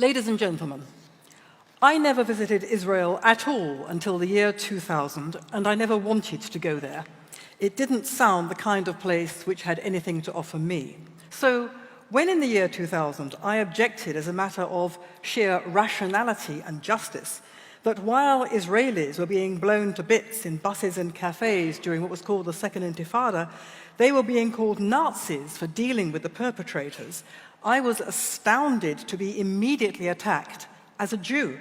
Ladies and gentlemen, I never visited Israel at all until the year 2000, and I never wanted to go there. It didn't sound the kind of place which had anything to offer me. So, when in the year 2000 I objected as a matter of sheer rationality and justice that while Israelis were being blown to bits in buses and cafes during what was called the Second Intifada, they were being called Nazis for dealing with the perpetrators, I was astounded to be immediately attacked as a Jew.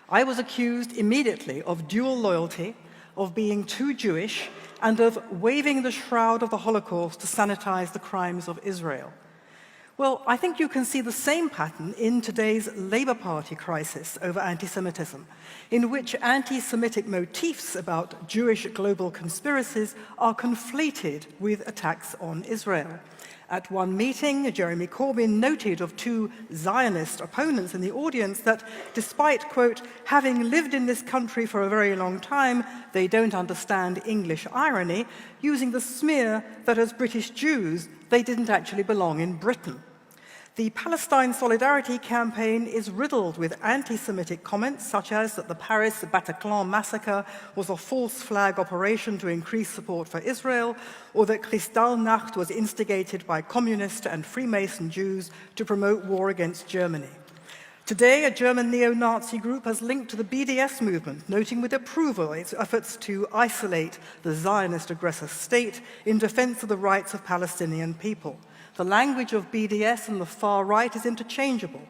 I was accused immediately of dual loyalty, of being too Jewish, and of waving the shroud of the Holocaust to sanitize the crimes of Israel. Well, I think you can see the same pattern in today's Labour Party crisis over anti-Semitism, in which anti-Semitic motifs about Jewish global conspiracies are conflated with attacks on Israel. At one meeting, Jeremy Corbyn noted of two Zionist opponents in the audience that despite, quote, having lived in this country for a very long time, they don't understand English irony, using the smear that as British Jews, they didn't actually belong in Britain. The Palestine Solidarity campaign is riddled with anti-Semitic comments such as that the Paris Bataclan massacre was a false flag operation to increase support for Israel, or that Kristallnacht was instigated by communist and Freemason Jews to promote war against Germany. Today, a German neo-Nazi group has linked to the BDS movement, noting with approval its efforts to isolate the Zionist aggressor state in defense of the rights of Palestinian people. The language of BDS and the far right is interchangeable.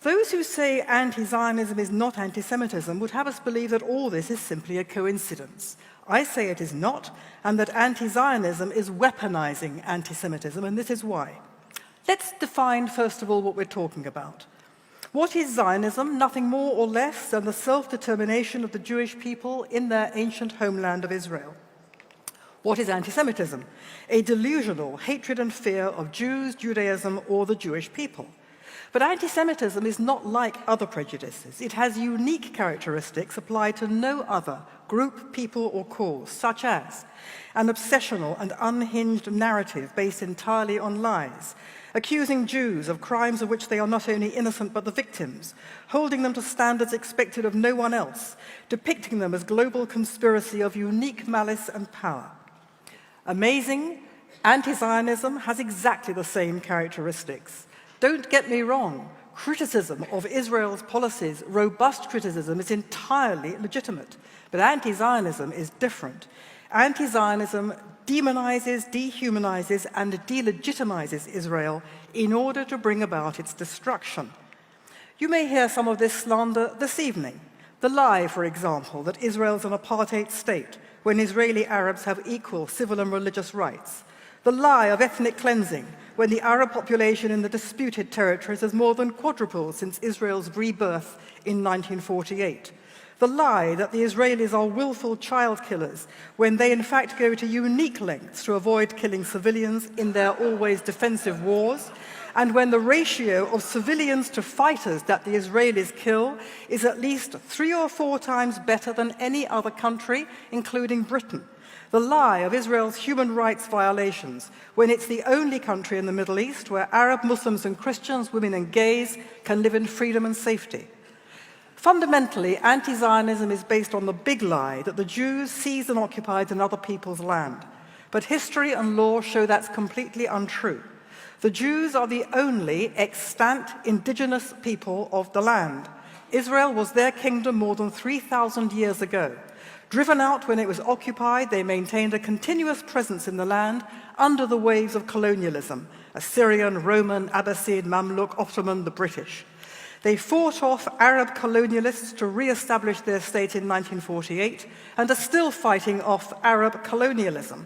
Those who say anti-Zionism is not anti-Semitism would have us believe that all this is simply a coincidence. I say it is not, and that anti-Zionism is weaponizing anti-Semitism, and this is why. Let's define, first of all, what we're talking about. What is Zionism? Nothing more or less than the self-determination of the Jewish people in their ancient homeland of Israel. What is anti-Semitism? A delusional hatred and fear of Jews, Judaism, or the Jewish people. But anti-Semitism is not like other prejudices. It has unique characteristics applied to no other group, people, or cause, such as an obsessional and unhinged narrative based entirely on lies, accusing Jews of crimes of which they are not only innocent but the victims, holding them to standards expected of no one else, depicting them as global conspiracy of unique malice and power. Amazing, anti-Zionism has exactly the same characteristics. Don't get me wrong, criticism of Israel's policies, robust criticism, is entirely legitimate, but anti-Zionism is different. Anti-Zionism demonizes, dehumanizes, and delegitimizes Israel in order to bring about its destruction. You may hear some of this slander this evening. The lie, for example, that Israel is an apartheid state, when Israeli Arabs have equal civil and religious rights. The lie of ethnic cleansing, when the Arab population in the disputed territories has more than quadrupled since Israel's rebirth in 1948. The lie that the Israelis are willful child killers, when they in fact go to unique lengths to avoid killing civilians in their always defensive wars, and when the ratio of civilians to fighters that the Israelis kill is at least 3 or 4 times better than any other country, including Britain. The lie of Israel's human rights violations, when it's the only country in the Middle East where Arab Muslims and Christians, women and gays can live in freedom and safety. Fundamentally, anti-Zionism is based on the big lie that the Jews seized and occupied another people's land. But history and law show that's completely untrue. The Jews are the only extant indigenous people of the land. Israel was their kingdom more than 3,000 years ago. Driven out when it was occupied, they maintained a continuous presence in the land under the waves of colonialism: Assyrian, Roman, Abbasid, Mamluk, Ottoman, the British. They fought off Arab colonialists to re-establish their state in 1948 and are still fighting off Arab colonialism.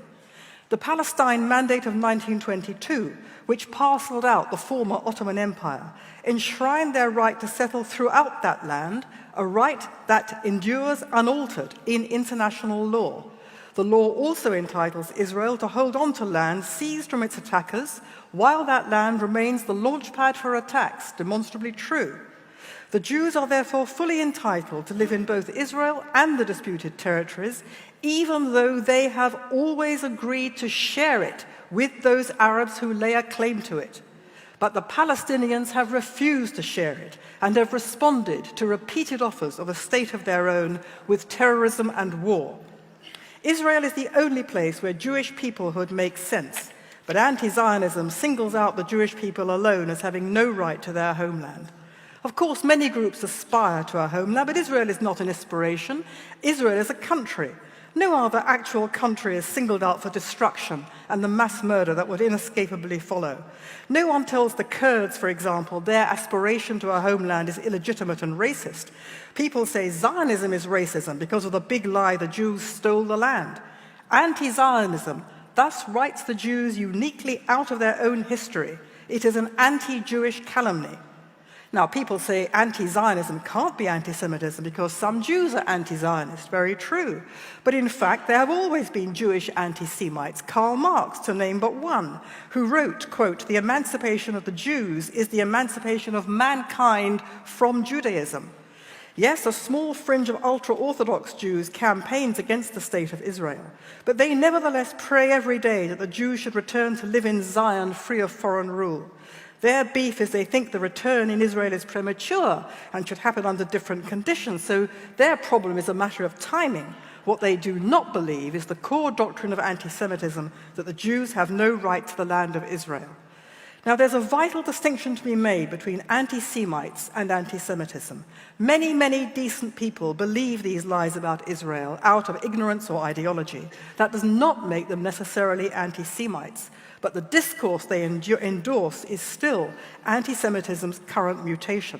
The Palestine Mandate of 1922, which parceled out the former Ottoman Empire, enshrined their right to settle throughout that land, a right that endures unaltered in international law. The law also entitles Israel to hold on to land seized from its attackers while that land remains the launchpad for attacks, demonstrably true. The Jews are therefore fully entitled to live in both Israel and the disputed territories, even though they have always agreed to share it with those Arabs who lay a claim to it. but the Palestinians have refused to share it and have responded to repeated offers of a state of their own with terrorism and war. Israel is the only place where Jewish peoplehood makes sense, but anti-Zionism singles out the Jewish people alone as having no right to their homeland. Of course, many groups aspire to a homeland, but Israel is not an aspiration. Israel is a country. No other actual country is singled out for destruction and the mass murder that would inescapably follow. No one tells the Kurds, for example, their aspiration to a homeland is illegitimate and racist. People say Zionism is racism because of the big lie the Jews stole the land. Anti-Zionism thus writes the Jews uniquely out of their own history. It is an anti-Jewish calumny. Now, people say anti-Zionism can't be anti-Semitism because some Jews are anti-Zionist. Very true. But in fact, there have always been Jewish anti-Semites, Karl Marx, to name but one, who wrote, quote, "The emancipation of the Jews is the emancipation of mankind from Judaism." Yes, a small fringe of ultra-Orthodox Jews campaigns against the state of Israel, but they nevertheless pray every day that the Jews should return to live in Zion free of foreign rule. Their beef is they think the return in Israel is premature and should happen under different conditions, so their problem is a matter of timing. What they do not believe is the core doctrine of anti-Semitism, that the Jews have no right to the land of Israel. Now, there's a vital distinction to be made between anti-Semites and anti-Semitism. Many, many decent people believe these lies about Israel out of ignorance or ideology. That does not make them necessarily anti-Semites. But the discourse they endorse is still anti-Semitism's current mutation.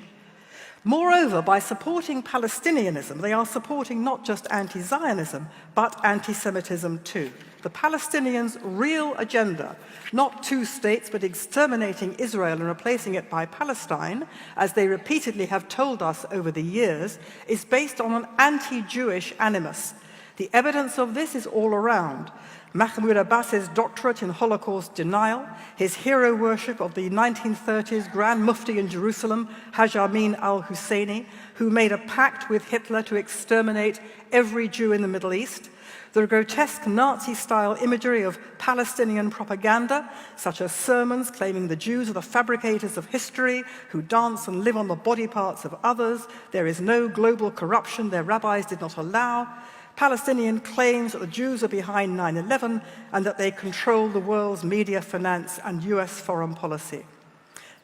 Moreover, by supporting Palestinianism, they are supporting not just anti-Zionism, but anti-Semitism too. The Palestinians' real agenda, not two states, but exterminating Israel and replacing it by Palestine, as they repeatedly have told us over the years, is based on an anti-Jewish animus. The evidence of this is all around. Mahmoud Abbas's doctorate in Holocaust denial, his hero worship of the 1930s Grand Mufti in Jerusalem, Haj Amin al-Husseini, who made a pact with Hitler to exterminate every Jew in the Middle East, the grotesque Nazi-style imagery of Palestinian propaganda, such as sermons claiming the Jews are the fabricators of history, who dance and live on the body parts of others, there is no global corruption their rabbis did not allow, Palestinian claims that the Jews are behind 9/11 and that they control the world's media, finance, and US foreign policy.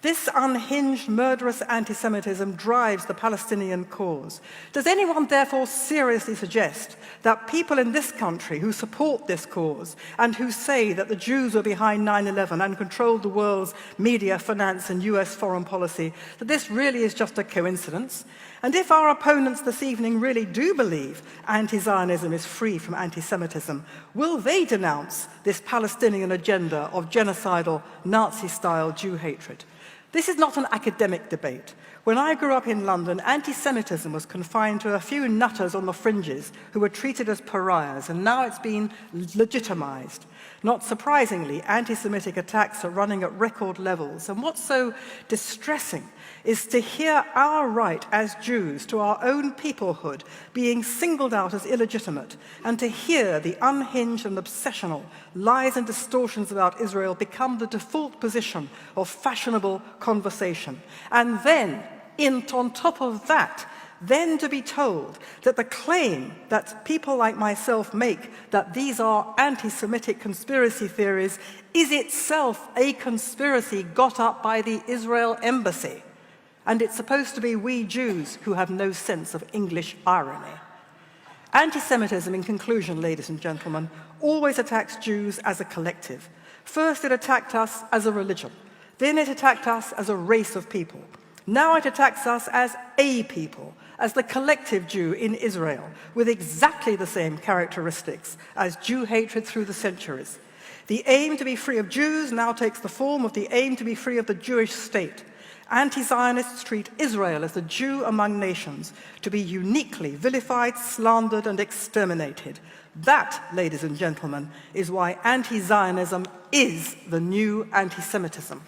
This unhinged, murderous anti-Semitism drives the Palestinian cause. Does anyone therefore seriously suggest that people in this country who support this cause and who say that the Jews were behind 9/11 and controlled the world's media, finance, and US foreign policy, that this really is just a coincidence? And if our opponents this evening really do believe anti-Zionism is free from anti-Semitism, will they denounce this Palestinian agenda of genocidal, Nazi-style Jew hatred? This is not an academic debate. When I grew up in London, anti-Semitism was confined to a few nutters on the fringes who were treated as pariahs, and now it's been legitimized. Not surprisingly, anti-Semitic attacks are running at record levels, and what's so distressing is to hear our right as Jews to our own peoplehood being singled out as illegitimate, and to hear the unhinged and obsessional lies and distortions about Israel become the default position of fashionable conversation. And then, on top of that, then to be told that the claim that people like myself make that these are anti-Semitic conspiracy theories is itself a conspiracy got up by the Israel embassy. And it's supposed to be we Jews who have no sense of English irony. Anti-Semitism, in conclusion, ladies and gentlemen, always attacks Jews as a collective. First, it attacked us as a religion. Then it attacked us as a race of people. Now it attacks us as a people, as the collective Jew in Israel, with exactly the same characteristics as Jew hatred through the centuries. The aim to be free of Jews now takes the form of the aim to be free of the Jewish state. Anti-Zionists treat Israel as the Jew among nations, to be uniquely vilified, slandered, and exterminated. That, ladies and gentlemen, is why anti-Zionism is the new anti-Semitism.